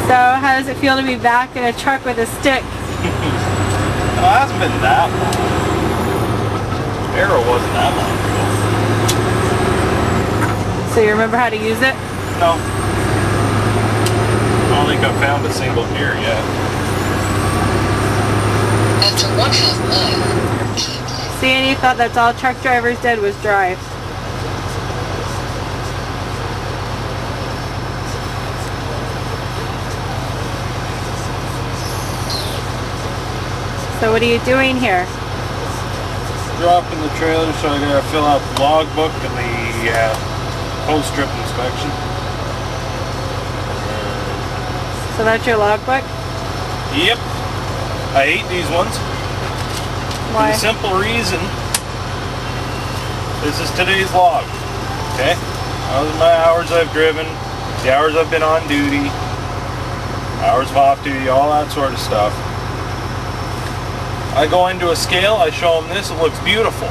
So, how does it feel to be back in a truck with a stick? Well, it hasn't been that long. Arrow wasn't that long ago. So you remember how to use it? No. I don't think I've found a single gear yet. After 1/2 mile, keep left. See, and you thought that's all truck drivers did was drive. So what are you doing here? Dropping the trailer, so I gotta fill out the logbook and the post-trip inspection. So that's your logbook? Yep. I hate these ones. Why? For the simple reason, this is today's log. Okay? Those are my hours I've driven, the hours I've been on duty, hours of off duty, all that sort of stuff. I go into a scale, I show them this, it looks beautiful.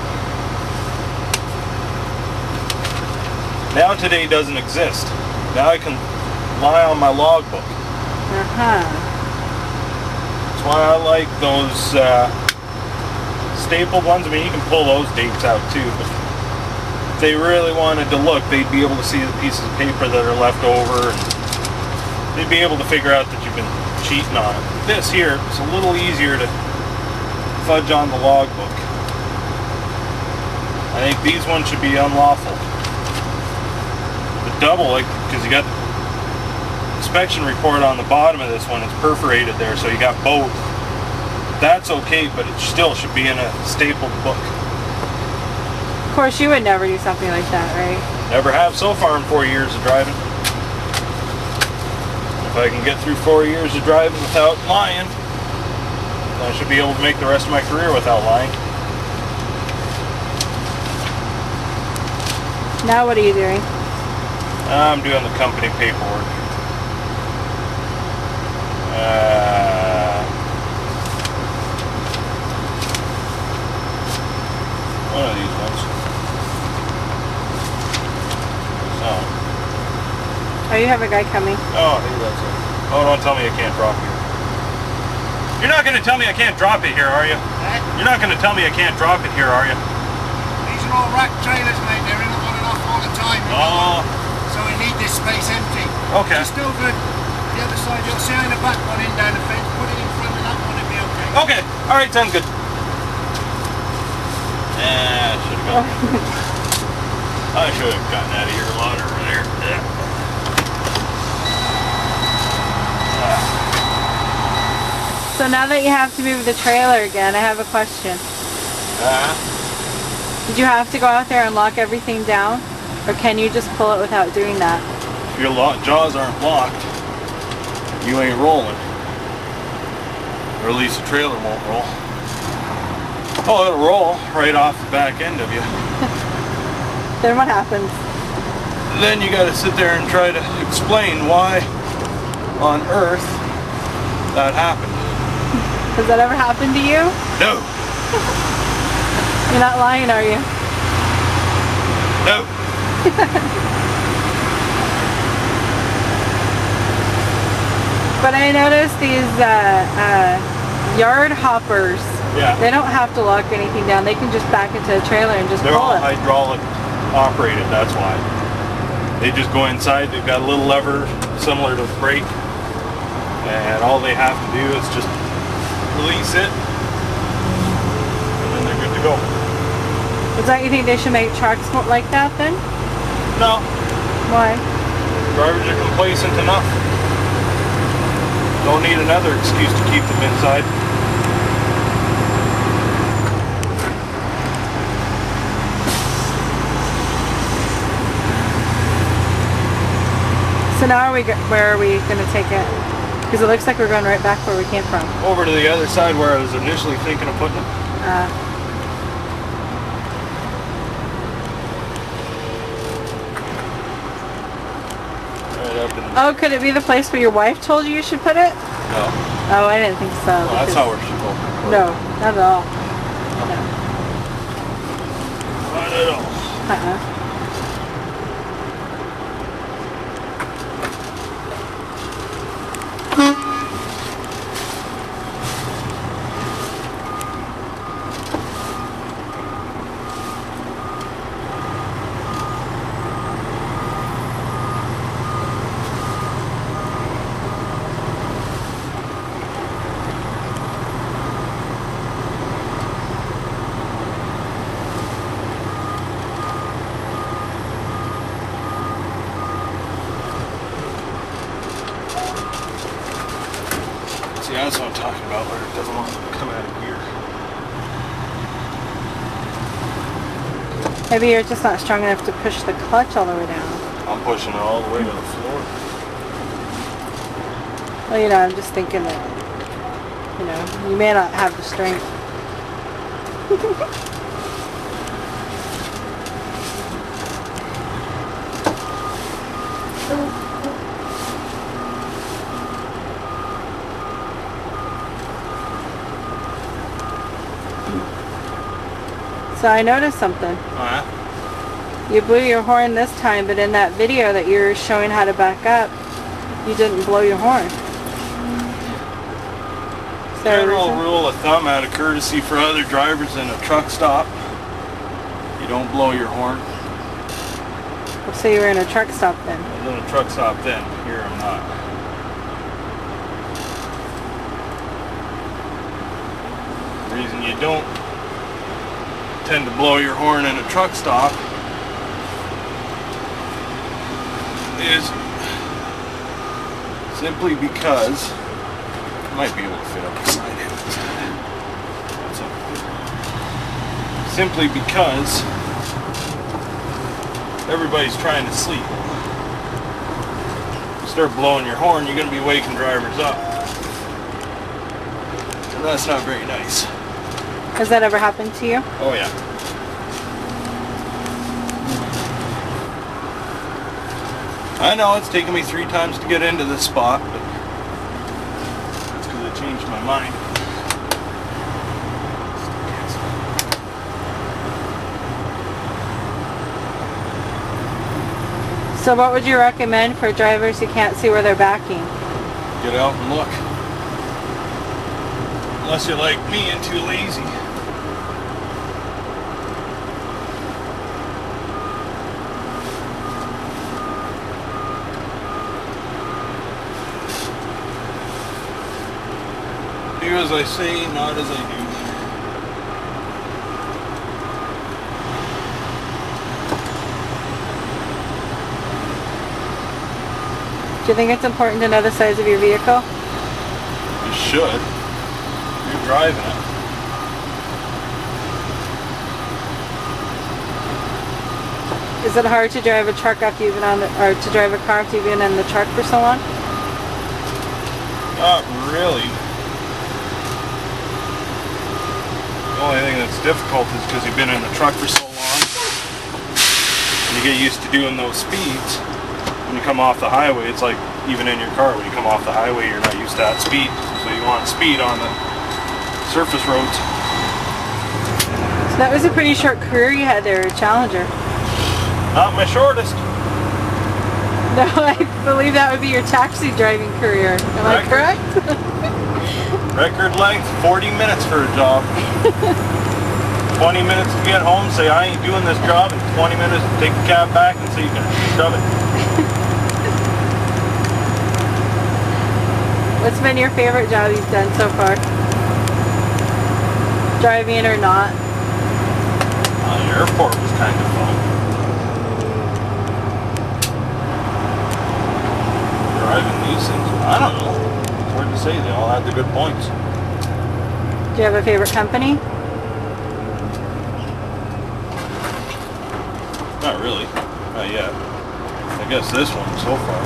Now today doesn't exist. Now I can lie on my logbook. That's why I like those stapled ones. I mean, you can pull those dates out too, but if they really wanted to look, they'd be able to see the pieces of paper that are left over, and they'd be able to figure out that you've been cheating on it. This here is a little easier to fudge on the logbook. I think these ones should be unlawful. The double, like, because you got the inspection report on the bottom of this one, it's perforated there, so you got both. That's okay, but it still should be in a stapled book. Of course, you would never do something like that, right? Never have so far in 4 years of driving. If I can get through 4 years of driving without lying, I should be able to make the rest of my career without lying. Now what are you doing? I'm doing the company paperwork. One of these ones. So. Oh, you have a guy coming. Oh, hey, that's it. Oh, don't tell me I can't drop here. You're not going to tell me I can't drop it here, are you? Eh? You're not going to tell me I can't drop it here, are you? These are all rack trailers, mate. They're in on and off all the time. Oh. So we need this space empty. Okay. Just over the other side, you'll see in the back one in down the fence. Put it in front of that one, it'll be okay. Okay. All right, sounds good. Should have gotten. I should have gotten out of here a lot earlier. Yeah. So now that you have to move the trailer again, I have a question. Did you have to go out there and lock everything down? Or can you just pull it without doing that? If your jaws aren't locked, you ain't rolling. Or at least the trailer won't roll. Oh, it'll roll right off the back end of you. Then what happens? Then you gotta sit there and try to explain why on earth that happened. Has that ever happened to you? No. You're not lying, are you? No. But I noticed these yard hoppers. Yeah. They don't have to lock anything down. They can just back into the trailer and just They're pull all it. hydraulic operated, that's why. They just go inside, they've got a little lever similar to the brake, and all they have to do is just release it, and then they're good to go. Don't you think they should make trucks like that then? No, Why? drivers are complacent enough. Don't need another excuse to keep them inside. So now where are we going to take it? Because it looks like we're going right back where we came from. Over to the other side where I was initially thinking of putting it. Right up in the... Oh, could it be the place where your wife told you should put it? No. Oh, I didn't think so. Well, that's not where she told me to put it. No, not at all. No. Not at all. Yeah, that's what I'm talking about, where it doesn't want to come out of gear. Maybe you're just not strong enough to push the clutch all the way down. I'm pushing it all the way to the floor. Well, you know, I'm just thinking that, you know, you may not have the strength. So I noticed something. Alright. You blew your horn this time, but in that video that you're showing how to back up, you didn't blow your horn. Is there a General reason? rule of thumb out of courtesy for other drivers in a truck stop, you don't blow your horn. Let's say you were in a truck stop then. I was in a truck stop then, here I'm not. The reason you don't tend to blow your horn in a truck stop is simply because I might be able to fit up the side end instead. That's okay. Simply because everybody's trying to sleep. You start blowing your horn, you're going to be waking drivers up. And that's not very nice. Has that ever happened to you? Oh yeah. I know it's taken me 3 times to get into this spot, but that's because I changed my mind. So what would you recommend for drivers who can't see where they're backing? Get out and look. Unless you're like me and too lazy. Do as I say, not as I do. Do you think it's important to know the size of your vehicle? You should. You're driving it. Is it hard to drive a truck after you've been on the, or to drive a car after you've been in the truck for so long? Not really. The only thing that's difficult is because you've been in the truck for so long. And you get used to doing those speeds. When you come off the highway, it's like even in your car, when you come off the highway, you're not used to that speed. So you want speed on the surface roads. So that was a pretty short career you had there, Challenger. Not my shortest. No, I believe that would be your taxi driving career. Am I correct? Record length, 40 minutes for a job. 20 minutes to get home, say I ain't doing this job, and 20 minutes to take the cab back and say you can shove it. What's been your favorite job you've done so far? Driving or not? The airport was kind of fun. Driving these things, I don't know. It's hard to say, they all had the good points. Do you have a favorite company? Not really, not yet. I guess this one so far.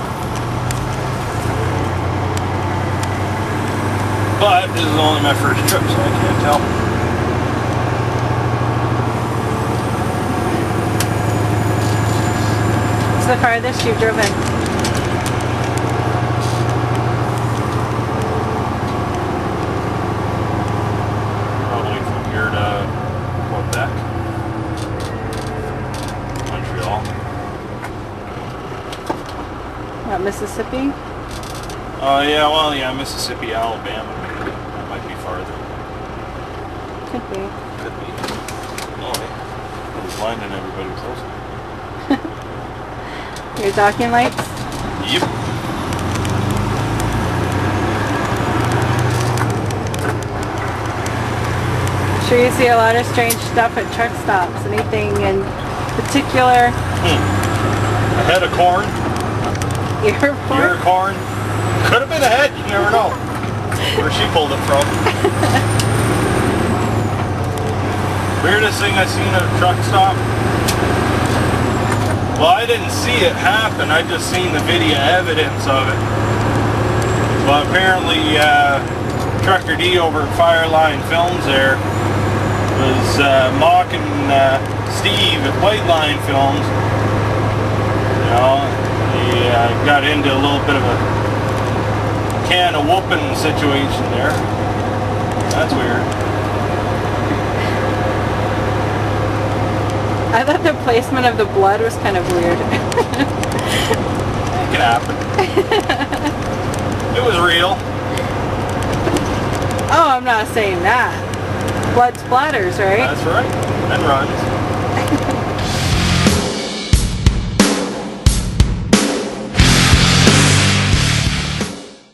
But this is only my first trip, so I can't tell. What's the farthest you've driven? Probably from here to Quebec, Montreal. What, Mississippi? Yeah, well, yeah, Mississippi, Alabama. That might be farther. Could be. Could be. Oh, yeah. I was blinding everybody with those. Your docking lights? Yep. I'm sure you see a lot of strange stuff at truck stops. Anything in particular? A head of corn. Ear Airport? of corn. Could have been a head, you never know. where she pulled it from. Weirdest thing I seen at a truck stop? Well, I didn't see it happen, I just seen the video evidence of it. But apparently, Trucker D over at Fireline Films there was mocking Steve at White Line Films. You know, he got into a little bit of a can of whooping situation there. That's weird. I thought the placement of the blood was kind of weird. It could happen. It was real. Oh, I'm not saying that. Blood splatters, right? That's right. And runs.